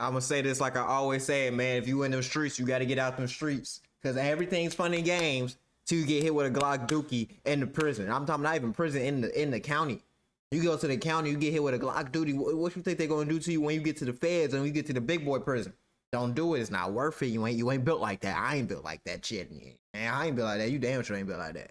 I'm gonna say this like I always say, man. If you in them streets, you got to get out them streets, because everything's fun and games till you get hit with a Glock dookie in the prison. I'm talking not even prison, in the county. You go to the county, you get hit with a Glock duty. What you think they're gonna do to you when you get to the feds and you get to the big boy prison? Don't do it. It's not worth it. You ain't built like that. I ain't built like that shit. Man, I ain't built like that. You damn sure ain't built like that.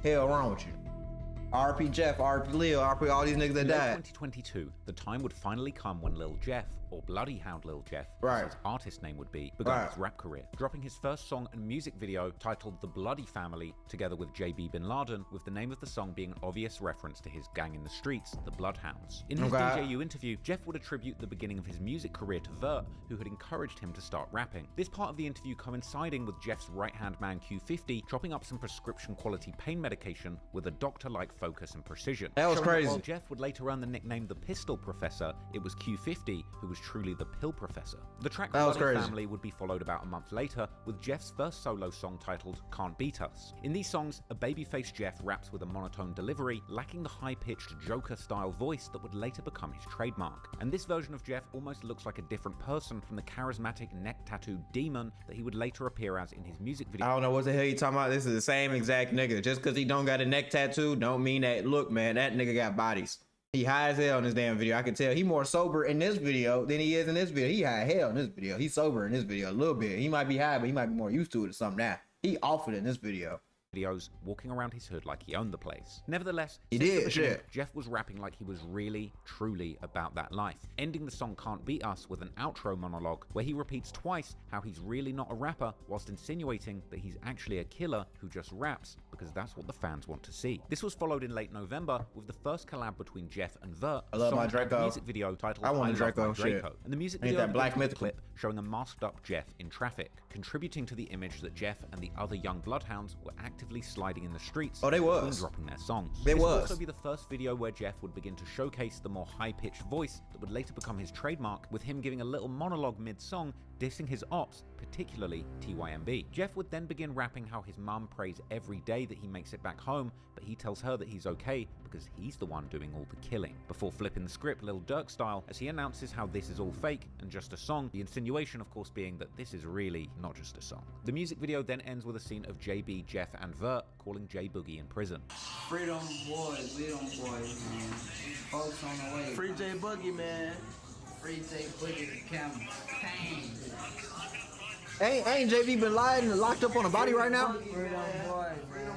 Hell wrong with you. RP Jeff, RP Lil, RP all these niggas that died. 2022, the time would finally come when Lil Jeff, or Bloodhound Lil Jeff, right, as his artist name would be, began his rap career, dropping his first song and music video titled The Bloody Family, together with JB Bin Laden, with the name of the song being an obvious reference to his gang in the streets, the Bloodhounds. In his DJU interview, Jeff would attribute the beginning of his music career to Vert, who had encouraged him to start rapping. This part of the interview coinciding with Jeff's right-hand man Q50 chopping up some prescription quality pain medication with a doctor-like focus and precision. That was crazy. While Jeff would later earn the nickname the Pistol Professor, it was Q50 who was truly the Pill Professor. The track Bloody Family would be followed about a month later with Jeff's first solo song titled Can't Beat Us. In these songs, a babyface Jeff raps with a monotone delivery, lacking the high-pitched Joker-style voice that would later become his trademark. And this version of Jeff almost looks like a different person from the charismatic neck-tattooed demon that he would later appear as in his music video. I don't know what the hell you talking about. This is the same exact nigga. Just because he don't got a neck tattoo don't mean that, look, man, that nigga got bodies. He high as hell in this damn video. I can tell he more sober in this video than he is in this video. He high as hell in this video. He's sober in this video a little bit. He might be high, but he might be more used to it or something now. He offered in this video. Videos walking around his hood like he owned the place. Nevertheless, he did shit. Jeff was rapping like he was really, truly about that life, ending the song Can't Beat Us with an outro monologue where he repeats twice how he's really not a rapper, whilst insinuating that he's actually a killer who just raps because that's what the fans want to see. This was followed in late November with the first collab between Jeff and Vert. I love my Draco. Music video titled I want a Draco shit. And the music video that black mythical clip showing a masked up Jeff in traffic, contributing to the image that Jeff and the other young Bloodhounds were actively sliding in the streets. Oh, they was dropping their songs. They this was would also be the first video where Jeff would begin to showcase the more high-pitched voice that would later become his trademark, with him giving a little monologue mid-song dissing his ops, particularly TYMB. Jeff would then begin rapping how his mum prays every day that he makes it back home, but he tells her that he's okay because he's the one doing all the killing. Before flipping the script Lil Durk style, as he announces how this is all fake and just a song, the insinuation of course being that this is really not just a song. The music video then ends with a scene of JB, Jeff and Vert calling J Boogie in prison. Freedom boys, we them boys, man. Folks on the way. Free J Boogie, man. Free J Boogie the camera. Pain. Ain't JB Bin Laden locked up on a body right now?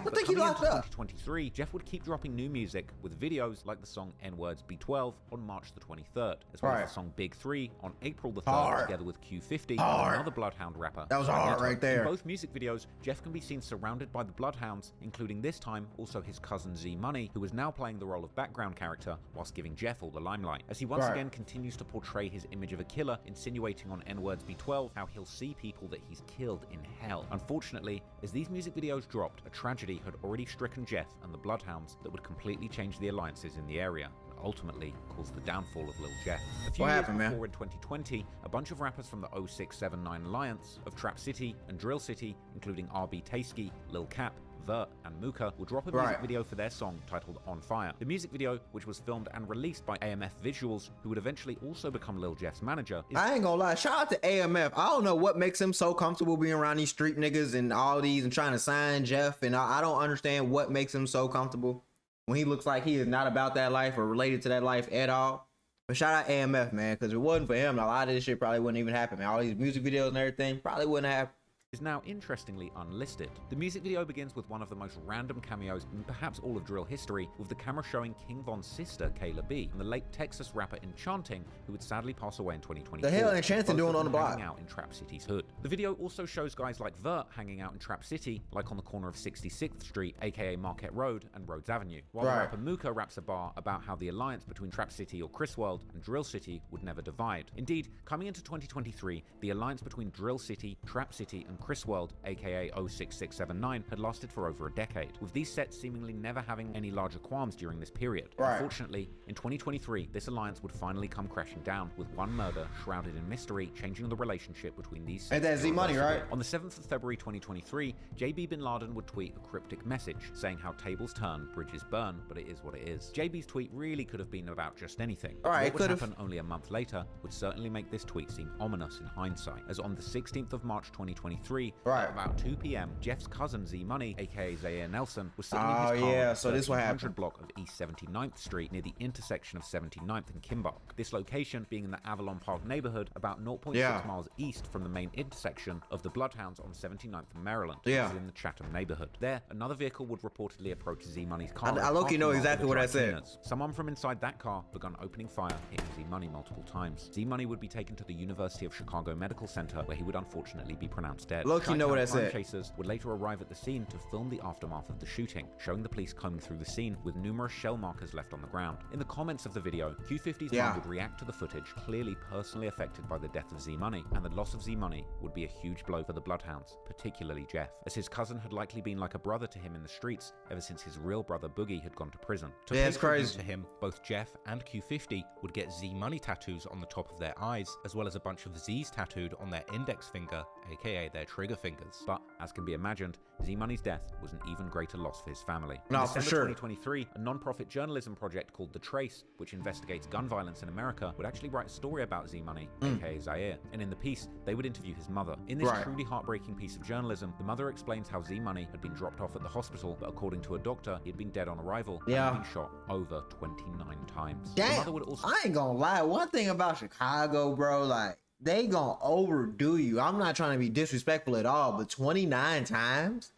I think he locked up. 2023, Jeff would keep dropping new music with videos like the song N-Words B12 on March the 23rd, as well as the song Big 3 on April the 3rd, together with Q50, another Bloodhound rapper. That was hard right there. In both music videos, Jeff can be seen surrounded by the Bloodhounds, including this time also his cousin Z Money, who is now playing the role of background character whilst giving Jeff all the limelight, as he once again continues to portray his image of a killer, insinuating on N-Words B12 how he'll see people that he's killed in hell. Unfortunately, as these music videos dropped, a tragedy had already stricken Jeff and the Bloodhounds that would completely change the alliances in the area, and ultimately cause the downfall of Lil Jeff. A few years before, in 2020, a bunch of rappers from the 0679 Alliance of Trap City and Drill City, including RB Tasky, Lil Cap, Vert and Mooka, will drop a music video for their song titled On Fire. The music video, which was filmed and released by AMF Visuals, who would eventually also become Lil Jeff's manager, I ain't gonna lie, shout out to AMF. I don't know what makes him so comfortable being around these street niggas and all these and trying to sign Jeff, and I don't understand what makes him so comfortable when he looks like he is not about that life or related to that life at all. But shout out AMF, man, because if it wasn't for him, a lot of this shit probably wouldn't even happen, man. All these music videos and everything probably wouldn't happen. Is now interestingly unlisted. The music video begins with one of the most random cameos in perhaps all of drill history, with the camera showing King Von's sister, Kayla B, and the late Texas rapper Enchanting, who would sadly pass away in 2024. The hell Enchanting doing on the block? Hanging out in Trap City's hood. The video also shows guys like Vert hanging out in Trap City, like on the corner of 66th Street, aka Marquette Road, and Rhodes Avenue, while the rapper Mooka raps a bar about how the alliance between Trap City or Chris World and Drill City would never divide. Indeed, coming into 2023, the alliance between Drill City, Trap City, and Chris World, aka 06679, had lasted for over a decade, with these sets seemingly never having any larger qualms during this period. Right. Unfortunately, in 2023, this alliance would finally come crashing down, with one murder shrouded in mystery changing the relationship between these sets. Ain't that Z-Money, right? On the 7th of February 2023, JB Bin Laden would tweet a cryptic message saying how tables turn, bridges burn, but it is what it is. JB's tweet really could have been about just anything. Alright, what would happen only a month later would certainly make this tweet seem ominous in hindsight, as on the 16th of March 2023, right, at about 2 p.m, Jeff's cousin Z-Money, aka Zaire Nelson, was sitting in his car so this what happened. block of East 79th Street near the intersection of 79th and Kimball. This location being in the Avalon Park neighborhood, about 0.6 miles east from the main intersection of the Bloodhounds on 79th and Maryland, which is in the Chatham neighborhood. There, another vehicle would reportedly approach Z-Money's car. I low-key know exactly what I said. Someone from inside that car began opening fire, hitting Z-Money multiple times. Z-Money would be taken to the University of Chicago Medical Center, where he would unfortunately be pronounced dead. Low-key know what I said. Chasers would later arrive at the scene to film the aftermath of the shooting, showing the police combing through the scene with numerous shell markers left on the ground. In the comments of the video, Q50's mom would react to the footage, clearly personally affected by the death of Z-Money, and the loss of Z-Money would be a huge blow for the Bloodhounds, particularly Jeff, as his cousin had likely been like a brother to him in the streets ever since his real brother Boogie had gone to prison. To pay tribute to him, both Jeff and Q50 would get Z-Money tattoos on the top of their eyes, as well as a bunch of Z's tattooed on their index finger, aka their trigger fingers. But, as can be imagined, Z-Money's death was an even greater loss for his family. No, in for December sure. 2023, a non-profit journalism project called The Trace, which investigates gun violence in America, would actually write a story about Z-Money, aka Zaire, and in the piece, they would interview his mother. In this truly heartbreaking piece of journalism, the mother explains how Z-Money had been dropped off at the hospital, but according to a doctor, he had been dead on arrival and had been shot over 29 times. Damn, the mother would also I ain't gonna lie, one thing about Chicago, bro, like, they gonna overdo you. I'm not trying to be disrespectful at all, but 29 times?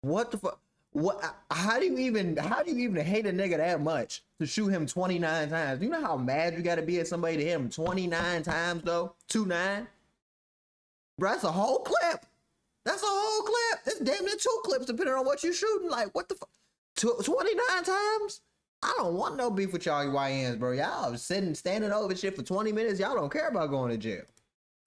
What the fuck? What? How do you even hate a nigga that much to shoot him 29 times? Do you know how mad you gotta be at somebody to hit him 29 times though? 29? Bro, that's a whole clip. That's a whole clip. That's damn near 2 clips depending on what you shooting. Like, what the fuck? 29 times? I don't want no beef with y'all YNs, bro. Y'all standing over shit for 20 minutes. Y'all don't care about going to jail.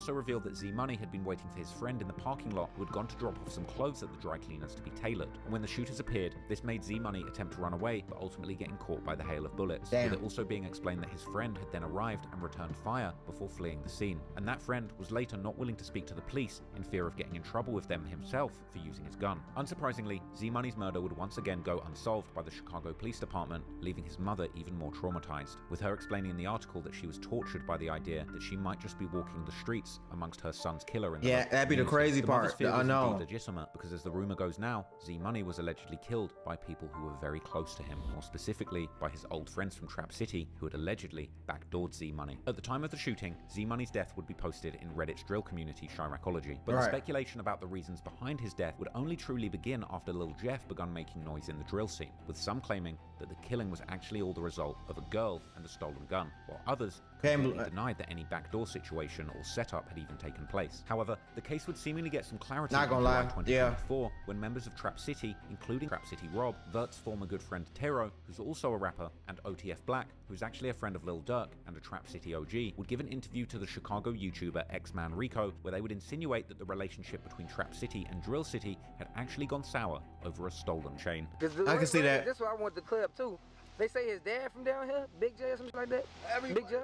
also revealed that Z-Money had been waiting for his friend in the parking lot who had gone to drop off some clothes at the dry cleaners to be tailored. And when the shooters appeared, this made Z-Money attempt to run away, but ultimately getting caught by the hail of bullets. With it also being explained that his friend had then arrived and returned fire before fleeing the scene. And that friend was later not willing to speak to the police in fear of getting in trouble with them himself for using his gun. Unsurprisingly, Z-Money's murder would once again go unsolved by the Chicago Police Department, leaving his mother even more traumatized, with her explaining in the article that she was tortured by the idea that she might just be walking the streets amongst her son's killer in the that'd be the crazy part. I know. Legitimate because, as the rumor goes now, Z-Money was allegedly killed by people who were very close to him, more specifically by his old friends from Trap City who had allegedly backdoored Z-Money. At the time of the shooting, Z-Money's death would be posted in Reddit's drill community Chiracology, but the speculation about the reasons behind his death would only truly begin after Lil Jeff began making noise in the drill scene, with some claiming that the killing was actually all the result of a girl and a stolen gun, while others completely denied that any backdoor situation or setup had even taken place. However, the case would seemingly get some clarity in July 2024 when members of Trap City, including Trap City Rob, Vert's former good friend Tero, who's also a rapper, and OTF Black, who's actually a friend of Lil Durk and a Trap City OG, would give an interview to the Chicago YouTuber X-Man Rico, where they would insinuate that the relationship between Trap City and Drill City had actually gone sour over a stolen chain. I can see that. That's why I want the clip too. They say his dad from down here, Big J or something like that. Big J.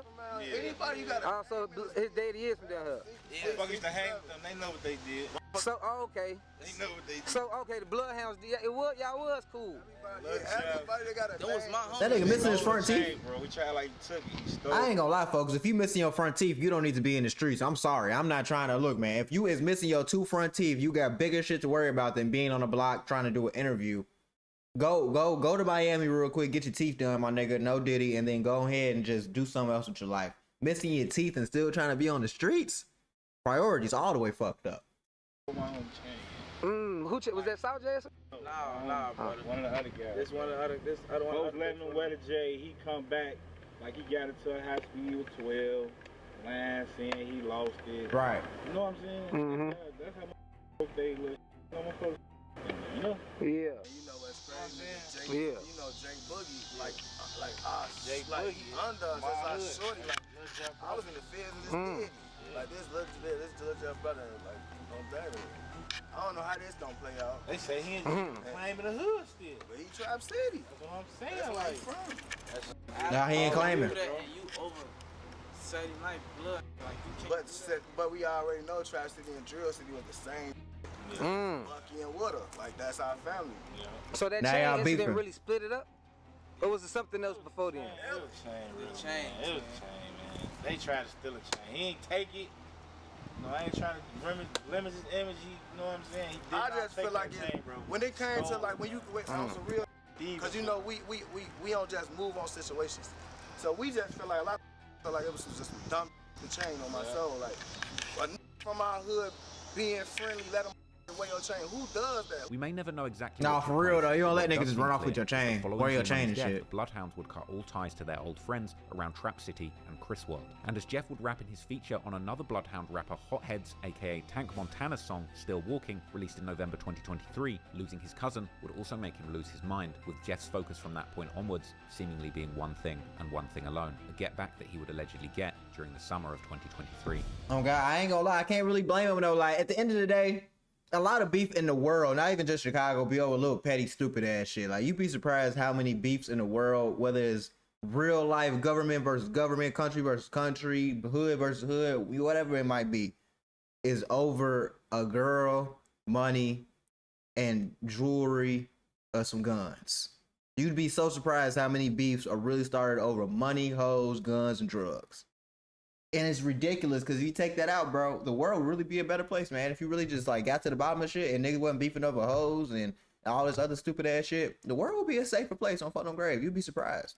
Anybody you got. So his daddy is from down here. Yeah, fuck used to hang with them. They know what they did. So okay. They know what they did. So okay, the Bloodhounds. Y'all was cool. Everybody that got a that was my home. That nigga missing his front teeth. Bro, we tried like took it. I ain't gonna lie, folks. If you missing your front teeth, you don't need to be in the streets. I'm sorry. I'm not trying to look, man. If you is missing your 2 front teeth, you got bigger shit to worry about than being on the block trying to do an interview. Go to Miami real quick, get your teeth done, my nigga, no diddy, and then go ahead and just do something else with your life. Missing your teeth and still trying to be on the streets? Priorities all the way fucked up. Who was that South Jason? Nah, brother. One of the other guys. This one of the other. This other one. Folks letting him wear the J. He come back like he got into a high speed with 12. Line saying he lost it. Right. You know what I'm saying? Mm-hmm. That's how my they look. You know? Yeah. You know what's crazy? Yeah. You know Jake Boogie, like Jake like Boogie, he under us. That's our shorty. Like I was in the field and just did. Like this Lil Jeff brother, like, on that. I don't know how this don't play out. They say he ain't claiming the hood still. But he Trap City. That's what I'm saying. That's where Like, he from. Nah, he ain't claiming. And you over Saturday Night Blood, like you can't. But we already know Trap City and Drill City was the same. Bucky and Woodard, like that's our family. Yeah. So that Now chain y'all incident beefing. really split it up? Or was it something else before then? It was a chain, real Chain, man. It was a chain, man. They tried to steal a chain. He ain't take it. No, I ain't trying to limit his image. You know what I'm saying? He did I not just take feel like that chain, bro. when it came to like when you went on some real, because you know we don't just move on situations. So we just feel like a lot of feel like it was just some dumb the chain on my soul. Like a from our hood being friendly, let them away your chain. Who does that? We may never know exactly. Nah, what for took real place, though, you don't but let what niggas does just run seem off with clear your is that chain, following wear your C chain Money's and death, shit. The Bloodhounds would cut all ties to their old friends around Trap City and Chris World. And as Jeff would rap in his feature on another Bloodhound rapper Hotheads, aka Tank Montana's song Still Walking, released in November 2023, losing his cousin would also make him lose his mind, with Jeff's focus from that point onwards seemingly being one thing and one thing alone, a get back that he would allegedly get during the summer of 2023. Oh God, I ain't gonna lie, I can't really blame him though. Like at the end of the day, a lot of beef in the world, not even just Chicago, be over little petty, stupid ass shit. Like you'd be surprised how many beefs in the world, whether it's real life government versus government, country versus country, hood versus hood, whatever it might be, is over a girl, money, and jewelry, or some guns. You'd be so surprised how many beefs are really started over money, hoes, guns, and drugs. And it's ridiculous because if you take that out, bro, the world would really be a better place, man. If you really just like got to the bottom of shit and niggas wasn't beefing over hoes and all this other stupid ass shit, the world would be a safer place on fuck no grave. You'd be surprised.